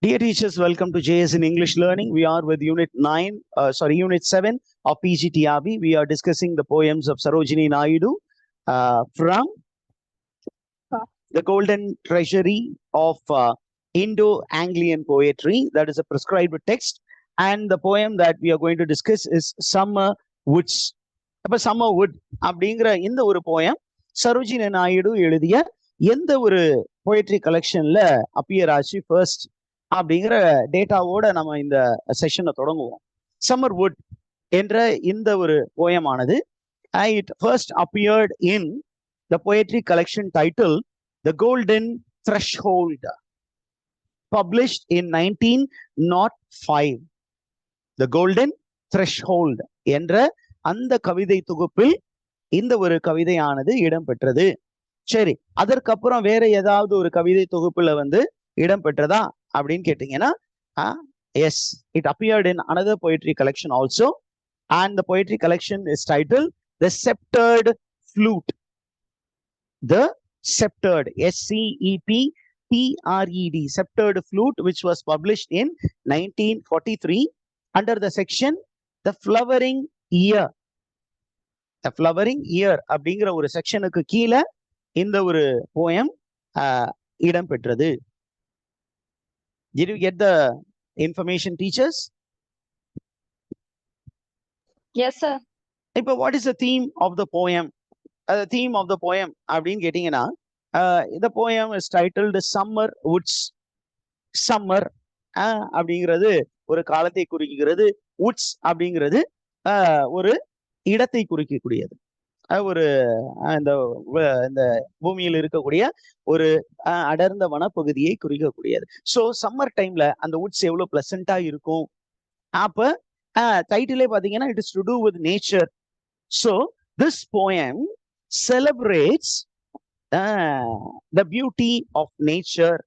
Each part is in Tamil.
Dear teachers, welcome to JS in English Learning. We are with Unit 7 of PGTRB. We are discussing the poems of Sarojini Naidu from the Golden Treasury of Indo-Anglian Poetry. That is a prescribed text. And the poem that we are going to discuss is Summer Woods. அப்ப Summer Wood அப்படிங்கிற இந்த ஒரு போயம் சரோஜினி நாயுடு எழுதிய எந்த ஒரு போயட்ரி கலெக்ஷன்ல அப்பியர் ஆச்சு ஃபர்ஸ்ட் அப்படிங்கிற டேட்டாவோட நம்ம இந்த செஷனை தொடங்குவோம். சம்மர் வுட் என்ற இந்த ஒரு போயமானது it first appeared in the poetry collection title the Golden Threshold, published in 1905. The Golden Threshold என்ற அந்த கவிதை தொகுப்பில் இந்த ஒரு கவிதையானது இடம்பெற்றது. சரி, அதற்கப்புறம் வேற ஏதாவது ஒரு கவிதை தொகுப்புல இடம்பெற்றதா அப்படின்னு கேட்டீங்கன்னா yes, it appeared in another poetry collection also, and the poetry collection is titled The Sceptered Flute. The Sceptered, SCEPTRED, Sceptered Flute, which was published in 1943 under the section The Flowering Year. The Flowering Year அப்படிங்கிற ஒரு செக்ஷனுக்கு கீழே இந்த ஒரு போயம் இடம்பெற்றது. Did you get the information, teachers? Yes, sir. இப்போ what is the theme of the poem? The theme of the poem அப்படின்னு கேட்டீங்கன்னா the poem is titled Summer Woods. Summer அப்படிங்கிறது ஒரு காலத்தை குறிக்கிறது. Woods அப்படிங்கிறது ஒரு இடத்தை குறிக்கக்கூடியது. ஒரு இந்த பூமியில் இருக்கக்கூடிய ஒரு அடர்ந்த வனப்பகுதியை குறிக்கக்கூடியது. ஸோ சம்மர் டைம்ல அந்த வுட்ஸ் எவ்வளவு பிளசண்டா இருக்கும். அப்ப டைட்டிலே பாத்தீங்கன்னா it is to do with nature. So this poem celebrates the beauty of nature.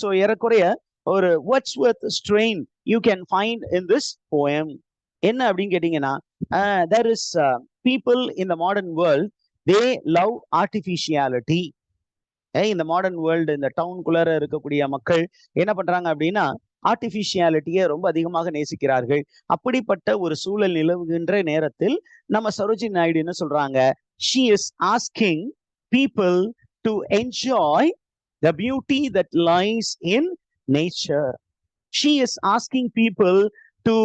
So ஏறக்குறைய ஒரு Wordsworth strain you can find in this poem. என்ன அப்படின்னு கேட்டீங்கன்னா there is people in the modern world, they love artificiality. இந்த மாடர்ன் வேர்ல்டு, இந்த டவுனுக்குள்ளார இருக்கக்கூடிய மக்கள் என்ன பண்றாங்க அப்படின்னா ஆர்டிபிஷியாலிட்டியை ரொம்ப அதிகமாக நேசிக்கிறார்கள். அப்படிப்பட்ட ஒரு சூழல் நிலவுகின்ற நேரத்தில் நம்ம சரோஜினி நாயுடு என்ன சொல்றாங்க, she is asking people to enjoy the beauty that lies in nature. She is asking people to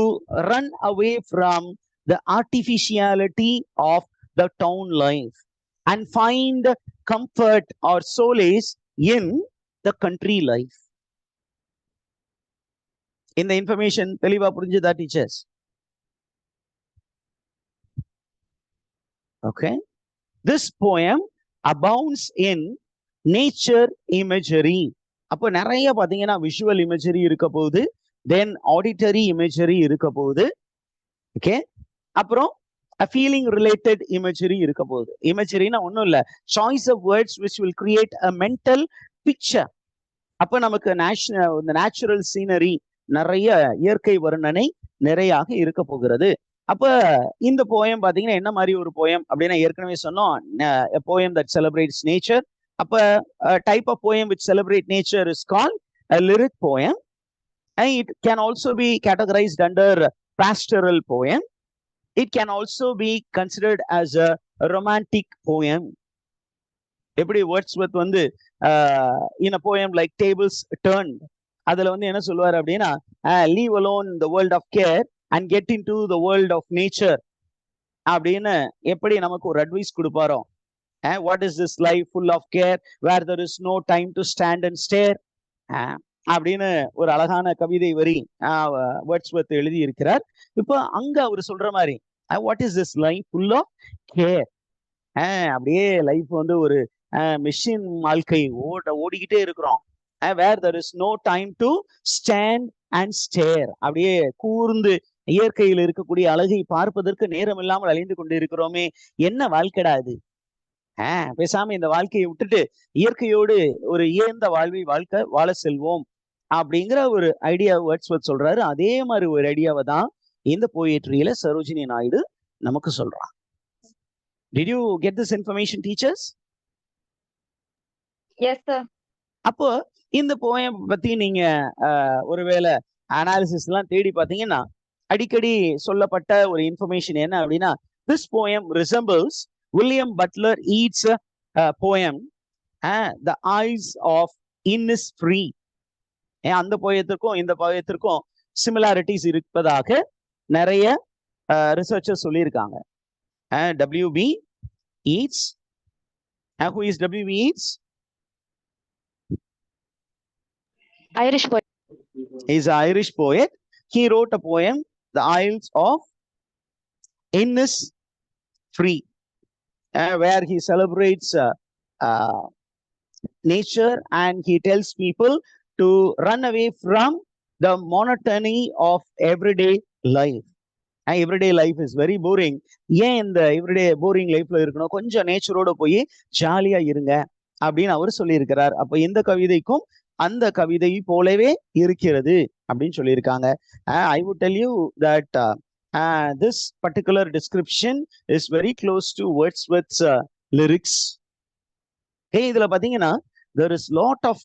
run away from the artificiality of the town life and find comfort or solace in the country life. In the information தெளிவா புரிஞ்சுதா teachers? Okay, this poem abounds in nature imagery. அப்போ நிறைய பாத்தீங்கன்னா விஷுவல் இமேஜரி இருக்க போகுது, தென் ஆடிட்டரி இமேஜரி இருக்க போகுது. ஓகே, அப்புறம் ஃபீலிங் ரிலேட்டட் இமேஜரி இருக்க போகுது. இமேஜரினா ஒன்றும் இல்லை, choice of words which will create a mental picture. அப்போ நமக்கு இந்த நேச்சுரல் சீனரி, நிறைய இயற்கை வர்ணனை நிறையாக இருக்க போகிறது. அப்ப இந்த போயம் பாத்தீங்கன்னா என்ன மாதிரி ஒரு போயம் அப்படின்னா ஏற்கனவே சொன்னோம், போயம் தட் செலிப்ரேட்ஸ் நேச்சர். அப்ப type of poem which celebrate nature is called a lyric poem, and it can also be categorized under pastoral poem. It can also be considered as a romantic poem. எப்படி Wordsworth in a poem like Tables Turned, அதுல என்ன சொல்லுவார் அப்படின்னா leave alone the world of care and get into the world of nature அப்படின்னு எப்படி நமக்கு ஒரு advice கொடுப்பாரோ, what is this life full of care where there is no time to stand and stare அப்படின்னு ஒரு அழகான கவிதை வரி வேர்ட்ஸ்வொர்த் எழுதி இருக்கிறார். இப்போ அங்க அவர் சொல்ற மாதிரி what is this life full of care. அப்படியே லைஃப் ஒரு மிஷின் வாழ்க்கை ஓடிக்கிட்டே இருக்கிறோம். வேர் there is no time to stand and stare, அப்படியே கூர்ந்து இயற்கையில் இருக்கக்கூடிய அழகை பார்ப்பதற்கு நேரம் இல்லாமல் அழிந்து கொண்டு இருக்கிறோமே, என்ன வாழ்க்கைடா இது. பேசாம இந்த வாழ்க்கையை விட்டுட்டு இயற்கையோடு ஒரு இயந்த வாழ்வை வாழ செல்வோம் அப்படிங்கிற ஒரு ஐடியா வேர்ட்ஸ்வொர்த் சொல்றாரு. அதே மாதிரி ஒரு ஐடியாவை தான் இந்த போயட்ரியில சரோஜினி நாயுடு நமக்கு சொல்றான். Did you get this information, teachers? Yes, sir. அப்போ இந்த போயம் பத்தி நீங்க ஒருவேளை அனாலிசிஸ் எல்லாம் தேடி பார்த்தீங்கன்னா அடிக்கடி சொல்லப்பட்ட ஒரு இன்ஃபர்மேஷன் என்ன அப்படின்னா, this poem resembles William Butler Yeats poem the eyes of Innisfree. அந்த போயத்திற்கும் இந்த போயத்திற்கும் சிமிலாரிட்டிஸ் இருப்பதாக நிறைய ரிசர்ச்சர்ஸ் சொல்லியிருக்காங்க. WB Yeats. Who is WB Yeats? Irish poet. He is an Irish poet. He wrote a poem, The Isles of Innisfree, where he celebrates nature and he tells people to run away from the monotony of everyday life. Everyday life is very boring. ஏன் இந்த everyday boring லைஃப்ல இருக்கணும், கொஞ்சம் நேச்சரோட போய் ஜாலியா இருங்க அப்படின்னு அவர் சொல்லியிருக்கிறார். அப்ப இந்த கவிதைக்கும் அந்த கவிதை போலவே இருக்கிறது அப்படின்னு சொல்லியிருக்காங்க. I would tell you that this particular description is very close to Wordsworth's lyrics. இதுல பாத்தீங்கன்னா there is lot of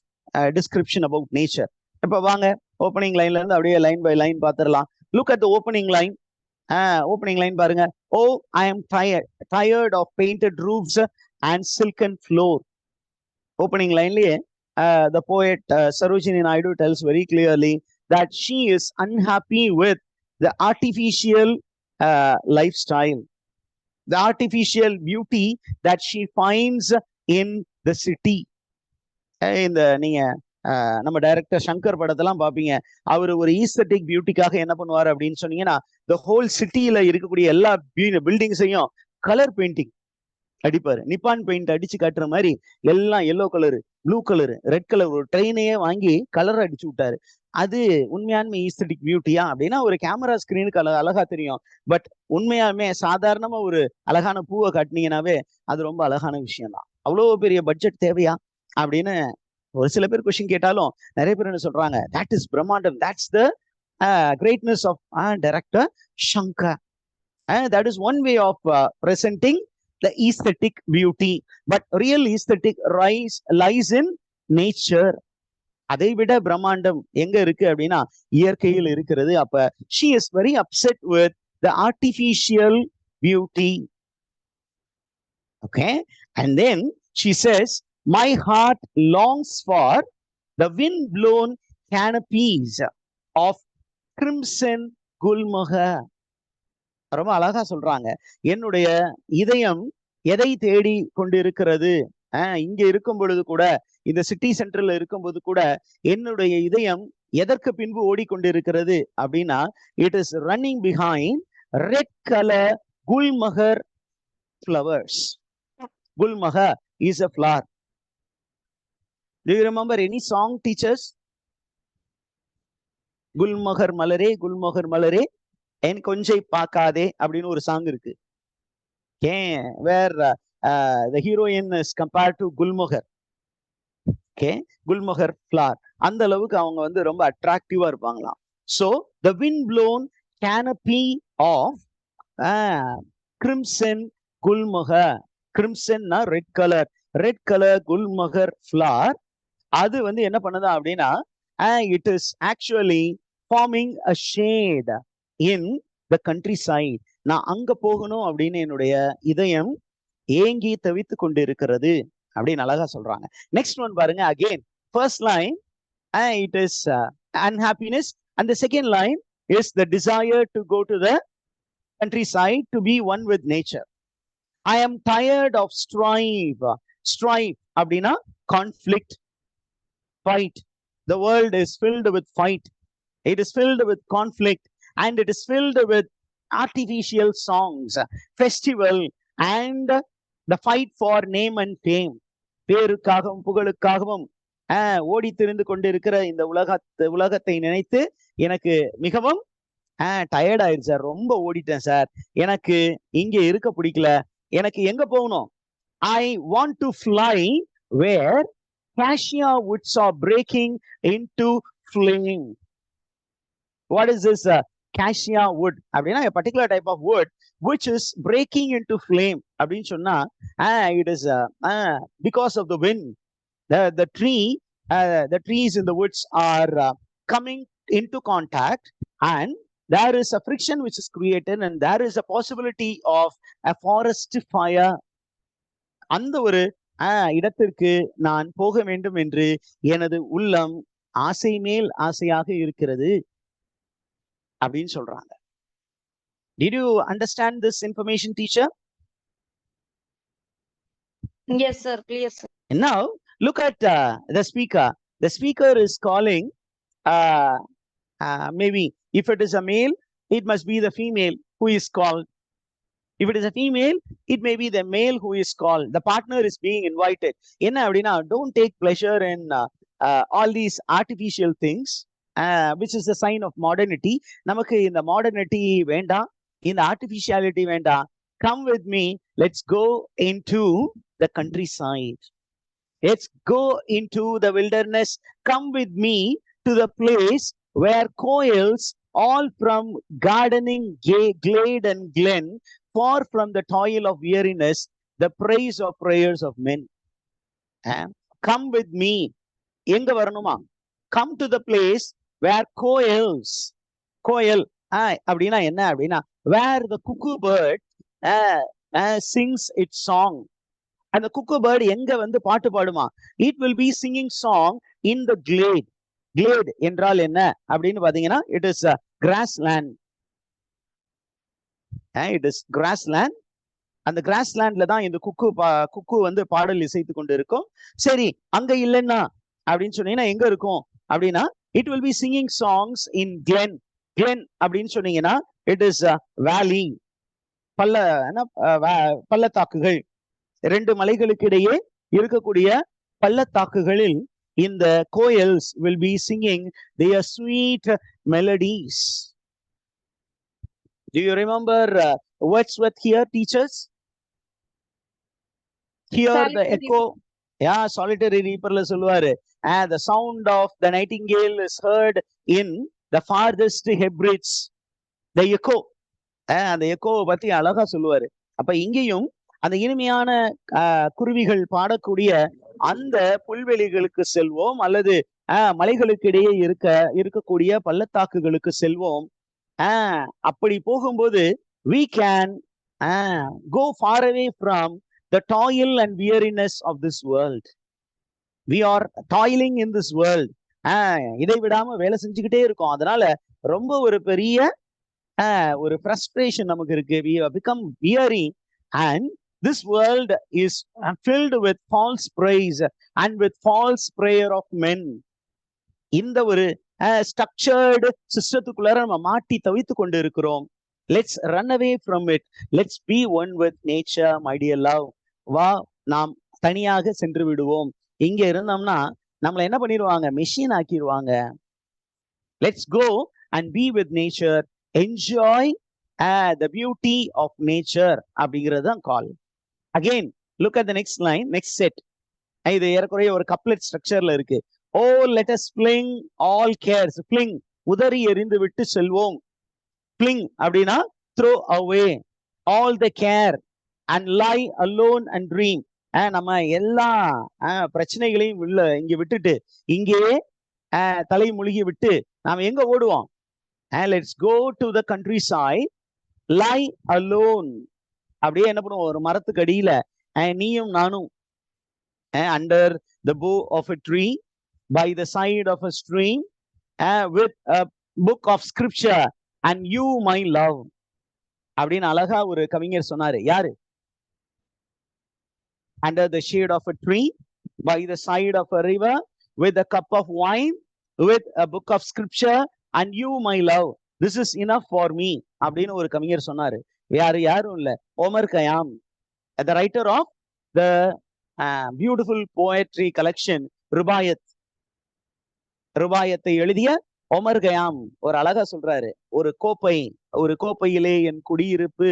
description about nature. இப்ப வாங்க ஓப்பனிங் லைன்ல இருந்து அப்படியே லைன் பை லைன் பாத்துடலாம். Look at the opening line. Opening line பாருங்க. Oh, I am tired of painted roofs and silken floor. Opening line the poet Sarojini Naidu tells very clearly that she is unhappy with the artificial lifestyle, the artificial beauty that she finds in the city. இந்த நீங்க நம்ம டைரக்டர் சங்கர் படத்தெல்லாம் பாப்பீங்க, அவரு ஒரு ஈஸ்தட்டிக் பியூட்டிக்காக என்ன பண்ணுவாரு அப்படின்னு சொன்னீங்கன்னா, the whole சிட்டியில இருக்கக்கூடிய எல்லா பில்டிங்ஸையும் கலர் பெயிண்டிங் அடிப்பாரு. நிப்பான் பெயிண்ட் அடிச்சு காட்டுற மாதிரி எல்லாம் yellow colour, blue colour, red colour, ஒரு ட்ரெயினையே வாங்கி கலர் அடிச்சு விட்டாரு. அது உண்மையாலுமே ஈஸ்தட்டிக் பியூட்டியா அப்படின்னா ஒரு கேமரா ஸ்கிரீனுக்கு அழகா தெரியும். பட் உண்மையாலுமே சாதாரணமா ஒரு அழகான பூவை காட்டினீங்கன்னாவே அது ரொம்ப அழகான விஷயம் தான். அவ்வளவு பெரிய பட்ஜெட் தேவையா அப்படின்னு ஒரு சில பேர் கொஸ்டின் கேட்டாலும் நிறைய பேர் என்ன சொல்றாங்க, தட் இஸ் பிரம்மாண்டம், that's the greatness of director Shankar. That is one way of presenting the aesthetic beauty, but real aesthetic lies in nature. அதை விட பிரம்மாண்டம் எங்க இருக்கு அப்படின்னா இயற்கையில் இருக்கிறது. அப்ப she is very upset with the artificial beauty. Okay, and then she says, my heart longs for the wind blown canopies of crimson gulmohar. ரொம்ப அழகா சொல்றாங்க, என்னுடைய இதயம் எதை தேடி கொண்டு இருக்கிறது, இங்க இருக்கும் பொழுது கூட, இந்த சிட்டி சென்டர்ல இருக்கும்போது கூட என்னுடைய இதயம் எதற்கு பின்பு ஓடிக்கொண்டிருக்கிறது அப்படின்னா, it is running behind red colour Gulmohar flowers. Gulmohar is a flower. Do you remember any song, teachers? Gulmohar malare, Gulmohar malare, en konjai paakade அப்படின்னு ஒரு சாங் இருக்கு. Where the heroine is compared to Gulmohar. Okay, Gulmohar flower. அந்த அளவுக்கு அவங்க வந்து ரொம்ப அட்ராக்டிவா இருப்பாங்களாம். So the wind blown canopy of crimson Gulmohar. Crimson na red color Gulmohar flower. அது வந்து என்ன பண்ணுதா அப்படின்னா, it is actually forming a shade in the countryside. நான் அங்க போகணும் அப்படின்னு என்னுடைய இதயம் ஏங்கி தவித்து கொண்டு இருக்கிறது அப்படின்னு அழகா சொல்றாங்க. நெக்ஸ்ட் ஒன் பாருங்க, again first line it is unhappiness and the second line is the desire to go to the countryside to be one with nature. I am tired of strife அப்படின்னா conflict, fight. The world is filled with fight, it is filled with conflict, and it is filled with artificial songs, festival, and the fight for name and fame. பேருக்காகவும் புகழுக்காகவும் ஓடி திரிந்து கொண்டிருக்கிற இந்த உலகத்தை நினைத்து எனக்கு மிகவும் டயர்ட் ஆயிடுச்சு சார், ரொம்ப ஓடிட்டேன் சார், எனக்கு இங்க இருக்க பிடிக்கல, எனக்கு எங்க போகணும், I want to fly where cassia woods are breaking into flame. What is this cassia wood அப்படின்னா a particular type of wood which is breaking into flame அப்படின்னு சொன்னா it is because of the wind. The tree the trees in the woods are coming into contact, and there is a friction which is created, and there is a possibility of a forest fire. அந்த ஒரு இடத்திற்கு நான் போக வேண்டும் என்று எனது உள்ளம் ஆசை மேல் ஆசையாக இருக்கிறது அப்படின்னு சொல்றாங்க. Did you understand this information, teacher? Yes, sir. Clear, sir. And now look at the speaker. The speaker is calling, maybe if it is a male, it must be the female who is called. If it is a female, it may be the male who is called. The partner is being invited. என்ன அப்படின்னா, don't take pleasure in all these artificial things, which is the sign of modernity. நமக்கு இந்த modernity வேண்டாம், இந்த artificiality வேண்டாம். Come with me, let's go into the countryside. Let's go into the wilderness. Come with me to the place where coils all from gardening glade and glen, far from the toil of weariness, the praise of prayers of men. Come with me. எங்க வரணுமா? Come to the place where coils. Coil அப்படின்னா என்ன அப்படின்னா, where the cuckoo bird sings its song. அந்த cuckoo bird எங்க வந்து பாட்டு பாடுமா? It will be singing song in the glade. Glade என்றால் என்ன அப்படின்னு பாத்தீங்கன்னா, it is a grassland. It is grassland. அந்த கிராஸ்லேண்ட்ல தான் இந்த குக்கு வந்து பாடல் இசைத்து கொண்டு இருக்கும். சரி, அங்க இல்லைன்னா அப்படின்னு சொன்னீங்கன்னா எங்க இருக்கும் அப்படின்னா, it will be singing songs in glen. Glen அப்படின்னு சொன்னீங்கன்னா, it is a valley. பள்ளத்தாக்குகள், இரண்டு மலைகளுக்கு இடையே இருக்கக்கூடிய பள்ளத்தாக்குகளில் இந்த coils will be singing their sweet melodies. Do you remember Wordsworth here, teachers? Here the echo, solitary reaperல சொல்லுவாரு, the sound of the nightingale is heard in the farthest Hebrides. The echo, அந்த echo பத்தி அழகா சொல்லுவாரு. அப்ப இங்கேயும் அந்த இனிமையான குருவிகள் பாடக்கூடிய அந்த புல்வெளிகளுக்கு செல்வோம், அல்லது மலைகளுக்கு இடையே இருக்கக்கூடிய பள்ளத்தாக்குகளுக்கு செல்வோம். அப்படி போகும்போது we can go far away from the toil and weariness of this world. We are toiling in this world. இதை விடாம வேலை செஞ்சுக்கிட்டே இருக்கோம். அதனால ரொம்ப ஒரு பெரிய ஒரு frustration நமக்கு இருக்கு. We have become weary, and this world is filled with false praise and with false prayer of men. இந்த ஒரு structured சிஸ்டத்துக்குள்ளார நம்ம மாட்டி தவித்து கொண்டு இருக்கிறோம். Let's run away from it. Let's be one with nature, my dear love. வா, நாம் தனியாக சென்று விடுவோம். இங்க இருந்தோம்னா நம்மள என்ன பண்ணிடுவாங்க? Machine ஆக்கிடுவாங்க. Let's go and be with nature. Enjoy the beauty of nature அப்படிங்கிறது தான் கால். Again, look at the next line, next set. இது ஏறக்குறைய ஒரு கப்லெட் ஸ்ட்ரக்சர்ல இருக்கு. Oh, let us fling all cares. Fling, உதறி எறிந்து விட்டு செல்வோம். Fling அப்படின்னா throw away all the care and lie alone and dream. நம்ம எல்லா பிரச்சனைகளையும் இங்க விட்டுட்டு இங்கேயே தலை முழுகி விட்டு நாம எங்க ஓடுவோம்? Let's go to the countryside, lie alone. அப்படியே என்ன பண்ணுவோம்? ஒரு மரத்துக்கு அடியில நீயும் நானும் under the bough of a tree, by the side of a stream, with a book of scripture and you my love. அப்படின்னு அழகா ஒரு கவிஞர் சொன்னாரு. யாரு? Under the shade of a tree, by the side of a river, with a cup of wine, with a book of scripture and you my love. This is enough for me. அப்படின்னு ஒரு கவிஞர் சொன்னாரு. யாரும் இல்ல, Omar Kayam, the writer of the beautiful poetry collection ருபாயத். ருபாயத்தை எழுதிய ஓமர் கயாம் ஒரு அழகா சொல்றாரு, ஒரு கோப்பையிலே என் குடியிருப்பு,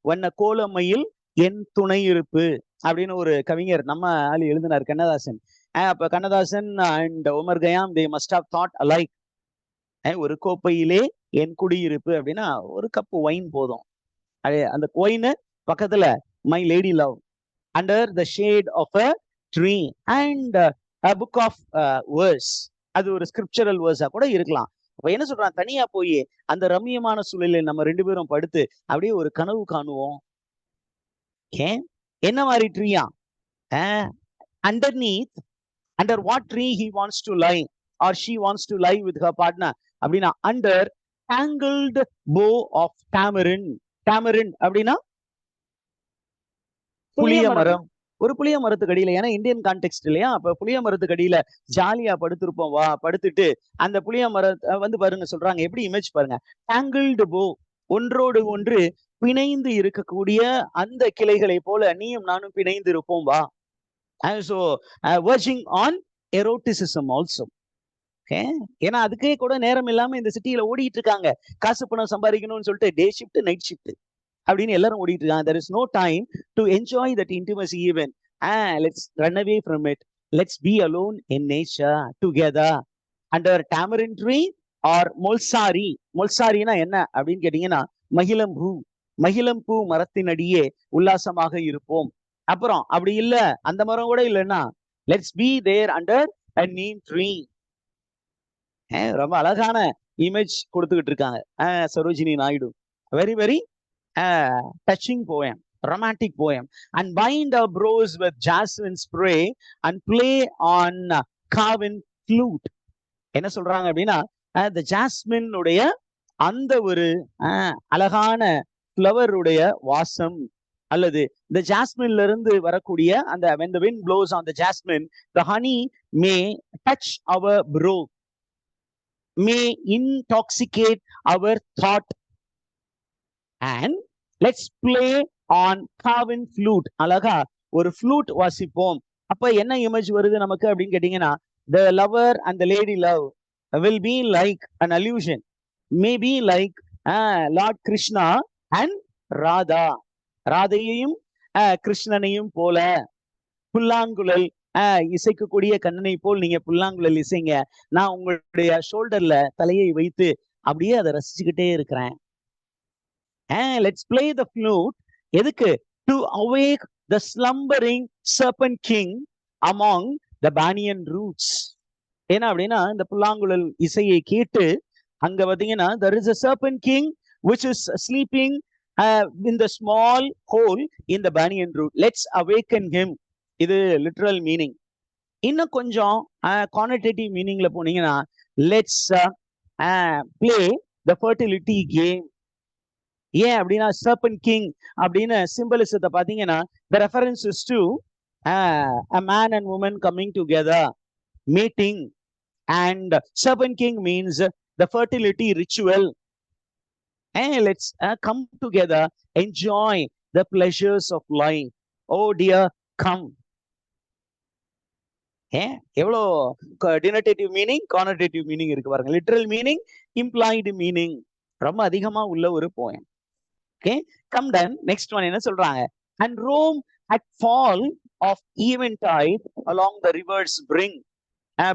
வண்ண கோலமையில் என் துணை இருப்பு அப்படின்னு ஒரு கவிஞர் நம்ம ஆளு எழுதினார், கண்ணதாசன். அப்ப Kannadasan and Omar Khayyam, they must have thought alike. ஒரு கோப்பையிலே என் குடியிருப்பு அப்படின்னா ஒரு கப் ஒயின் போதும். அந்த ஒயின் பக்கத்துல my lady love, under the shade of a tree, and book of verse, அது ஒரு ஸ்கிரிப்சரல் வேர்ஸா கூட இருக்கலாம். அப்ப என்ன சொல்றான், தனியா போய் அந்த ரம்மியமான சூழலில் நம்ம 2 பேரும் படுத்து அப்படியே ஒரு கனவு காணுவோம். ஏன், என்ன மாதிரி ட்ரீயா, underneath, under what tree he wants to lie or she wants to lie with her partner அப்படின்னா under tangled bow of tamarind. tamarind அப்படின்னா புளிய மரம். ஒரு புளிய மரத்துக்கு அடியில, ஏன்னா இந்தியன் கான்டெக்ட் இல்லையா, அப்ப புளிய மரத்துக்கு அடியில ஜாலியா படுத்திருப்போம், வா படுத்துட்டு அந்த புளிய மரத்தை வந்து பாருங்க சொல்றாங்க, எப்படி இமேஜ் பாருங்க, tangled bow, ஒன்றோடு ஒன்று பிணைந்து இருக்கக்கூடிய அந்த கிளைகளை போல நீயும் நானும் பிணைந்து இருப்போம் வா. So verging on eroticism also. Okay, ஏன்னா அதுக்கே கூட நேரம் இல்லாம இந்த சிட்டியில ஓடிட்டு இருக்காங்க, காசு பணம் சம்பாதிக்கணும்னு சொல்லிட்டு டே ஷிஃப்ட் நைட் ஷிஃப்ட் அப்படின்னு எல்லாரும் ஓடிட்டு இருக்காங்க. There is no time to enjoy that intimacy even. Let's run away from it. Let's be alone in nature together under tamarind tree or mulsari. mulsariனா என்ன அப்படின்னு கேட்டீங்கன்னா மகிழம்பூ. மகிழம்பூ மரத்தின் அடியே உல்லாசமாக இருப்போம். அப்புறம் அப்படி இல்ல, அந்த மரம் கூட இல்லைன்னா let's be there under a neem tree. ரொம்ப அழகான இமேஜ் கொடுத்துக்கிட்டு இருக்காங்க Sarojini Naidu. Very very touching poem, romantic poem. And bind our brows with jasmine spray and play on carven flute. என்ன சொல்றாங்க அப்படின்னா the jasmine உடைய அந்த ஒரு அழகான ஃப்ளவர் உடைய வாசம், அல்லது இந்த ஜாஸ்மின்ல இருந்து வரக்கூடிய அந்த when the wind blows on the jasmine, the honey may touch our brow, may intoxicate our thought, and let's play on carven flute. அழகா ஒரு flute வாசிப்போம். அப்ப என்ன இமேஜ் வருது நமக்கு அப்படின்னு கேட்டீங்கன்னா the lover and the lady love will be like an allusion, maybe like Lord Krishna and Radha. ராதையையும் கிருஷ்ணனையும் போல புல்லாங்குழல் இசைக்கக்கூடிய கண்ணனை போல் நீங்க புல்லாங்குழல் இசைங்க, நான் உங்களுடைய ஷோல்டர்ல தலையை வைத்து அப்படியே அதை ரசிச்சுக்கிட்டே இருக்கிறேன். Let's play the flute. எதுக்கு? To awake the slumbering serpent king among the banyan roots. ஏன்னா அப்படின்னா இந்த புல்லாங்குழல் இசையை கேட்டு அங்க பாத்தீங்கன்னா there is a serpent king which is sleeping in the small hole in the banyan root. Let's awaken him. இது லிட்ரல் மீனிங். இன்னும் கொஞ்சம் கானடேட்டிவ் மீனிங்ல போனீங்கன்னா let's play the fertility game. ஏன் அப்படின்னா serpent king அப்படின்னு சிம்பலிசத்தை பாத்தீங்கன்னா the reference is to a man and woman coming together, mating, and serpent king means the fertility ritual. Let's come together, enjoy the pleasures of life. Oh dear, come. எவ்வளோ டினோட்டேட்டிவ் மீனிங், கானோட்டேட்டிவ் மீனிங் இருக்கு பாருங்க. லிட்டரல் மீனிங், இம்ப்ளாய்டு மீனிங் ரொம்ப அதிகமா உள்ள ஒரு poem. Okay, come then. Next one என்ன சொல்றாங்க? And Rome at fall of eventide along the rivers bring.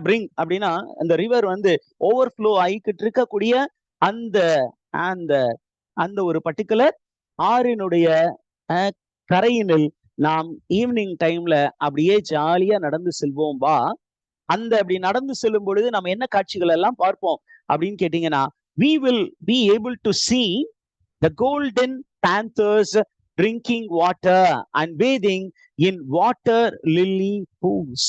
bring அப்படின்னா அந்த ரிவர் வந்து ஓவர்ஃப்ளோ ஆகிக்கிட்டு இருக்கக்கூடிய அந்த அந்த அந்த ஒரு பர்டிகுலர் ஆறினுடைய கரையினில் நாம் ஈவினிங் டைம்ல அப்படியே ஜாலியா நடந்து செல்வோம் வா. அந்த அப்படி நடந்து செல்லும் பொழுது நம்ம என்ன காட்சிகள் எல்லாம் பார்ப்போம் அப்படின்னு கேட்டீங்கன்னா we will be able to see the golden panthers drinking water and bathing in water lily pools.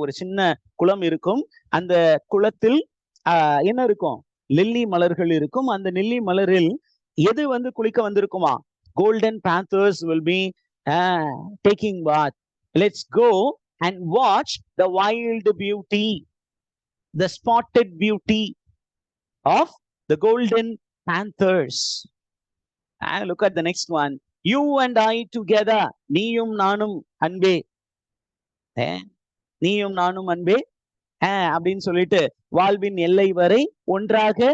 ஒரு சின்ன குளம் இருக்கும், அந்த குளத்தில் என்ன இருக்கும்? லில்லி மலர்கள் இருக்கும். அந்த லில்லி மலரில் எது வந்து குளிக்க வந்திருக்குமா? golden panthers will be taking bath. Let's go and watch the wild beauty, the spotted beauty of the golden panthers. Look at the next one. You and I together. நீயும் நானும் அன்பே, நீயும் நானும் அன்பே அப்படின்னு சொல்லிட்டு வாழ்வின் எல்லை வரை ஒன்றாக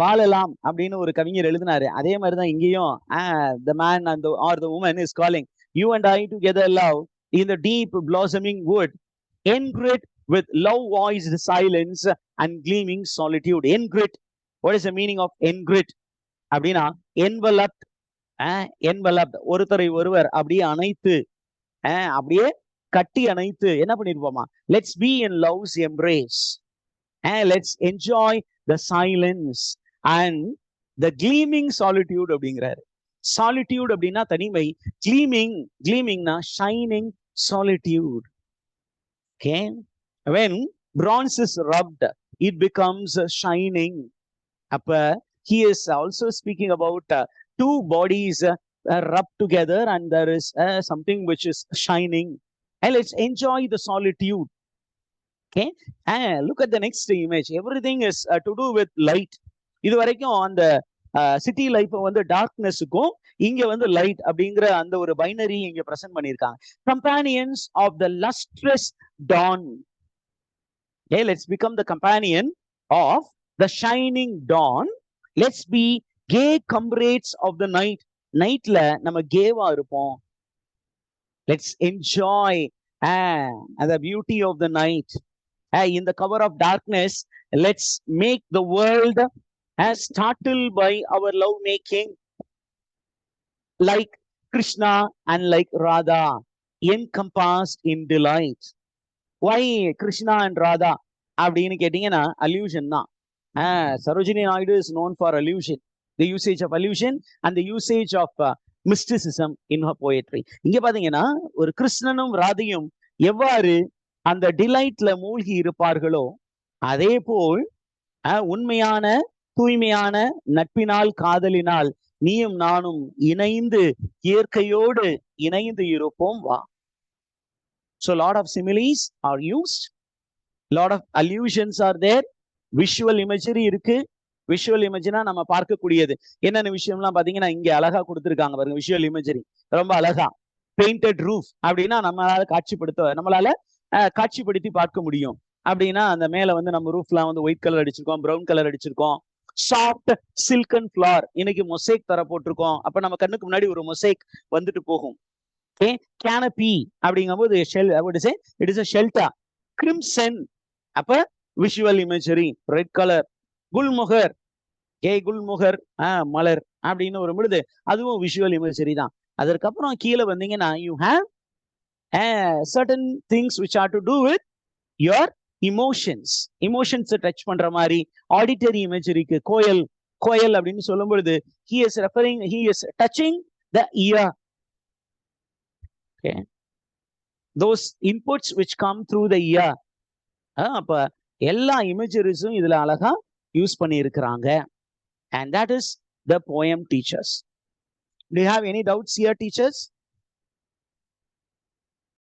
வாழலாம் அப்படின்னு ஒரு கவிஞர் எழுதினாரு. அதே மாதிரிதான் இங்கேயும் the man and the or the woman is calling you and I together love in the deep blossoming wood, engrit with love voiced silence and gleaming solitude. Engrit, what is the meaning of engrit? அப்படின்னா enveloped, enveloped, ஒருத்தரை ஒருவர் அப்படியே அணைத்து அப்படியே கட்டி அணைத்து என்ன பண்ணிருப்போமா, let's be in love's embrace and let's enjoy the silence and the gleaming solitude அப்படிங்கிறாரு. solitude அப்படின்னா தனிமை, gleamingனா shining solitude. Okay, when bronze is rubbed it becomes shining. அப்ப he is also speaking about two bodies rubbed together and there is something which is shining, and let's enjoy the solitude. Okay, and look at the next image. Everything is to do with light. இது வரைக்கும் அந்த சிட்டி லைஃப் வந்து டார்க்னஸுக்கும் இங்க வந்து லைட் அப்படிங்கிற அந்த ஒரு பைனரி இங்க பிரசன்ட் பண்ணியிருக்காங்க. Companions of the lustrous dawn. Okay, let's become the companion of the shining dawn. Let's be gay comrades of the night. நைட்ல நம்ம கேவா இருப்போம். Let's enjoy the beauty of the night. In the cover of darkness, let's make the world as startled by our love making, like Krishna and like Radha, encompassed in delight. Why Krishna and Radha அப்படின்னு கேட்டீங்கன்னா allusion தான். Sarojini Naidu is known for allusion, the usage of allusion and the usage of mysticism in her poetry. இங்க பாத்தீங்கன்னா ஒரு கிருஷ்ணனும் ராதையும் எவ்வாறு அந்த டிலைட்ல மூழ்கி இருப்பார்களோ அதே போல் உண்மையான தூய்மையான நட்பினால் காதலினால் நீயும் நானும் இணைந்து இயற்கையோடு இணைந்து இருப்போம் வா. So lot of similes are used, lot of allusions are there, visual imagery இருக்கு. விஷுவல் இமேஜ்னா நம்ம பார்க்கக்கூடியது என்னென்ன விஷயம்லாம் பாத்தீங்கன்னா இங்க அழகா கொடுத்துருக்காங்க பாருங்க. விஷுவல் இமேஜரி ரொம்ப அழகா. பெயிண்டட் ரூஃப் அப்படின்னா நம்மளால காட்சிப்படுத்தி பார்க்க முடியும். அப்படின்னா அந்த மேல வந்து நம்ம ரூஃப்லாம் வந்து ஒயிட் கலர் அடிச்சிருக்கோம், ப்ரௌன் கலர் அடிச்சிருக்கோம். சாஃப்ட் சில்கன் ஃபிளார், இன்னைக்கு மொசைக் தர போட்டிருக்கோம். அப்ப நம்ம கண்ணுக்கு முன்னாடி ஒரு மொசைக் வந்துட்டு போகும். ஓகே, கேனபி அப்படிங்கும்போது it is a shelter. Crimson, அப்ப visual imagery red colour. Gulmohar, gulmohar மலர் அப்படின்னு ஒரு பொழுது அதுவும் விஷுவல் இமேஜரி தான். அதற்கப்புறம் கீழே வந்தீங்கன்னா you have certain things which are to do with your emotions. Touch பண்ற மாதிரி ஆடிட்டரி இமேஜரிக்கு கோயல் அப்படின்னு சொல்லும் பொழுது he is touching the ear. Okay, those inputs which come through the ear. அப்ப எல்லா இமேஜரிஸும் இதுல அழகா யூஸ் பண்ணி இருக்கிறாங்க. and that is the poem teachers. Do you have any doubts here, teachers?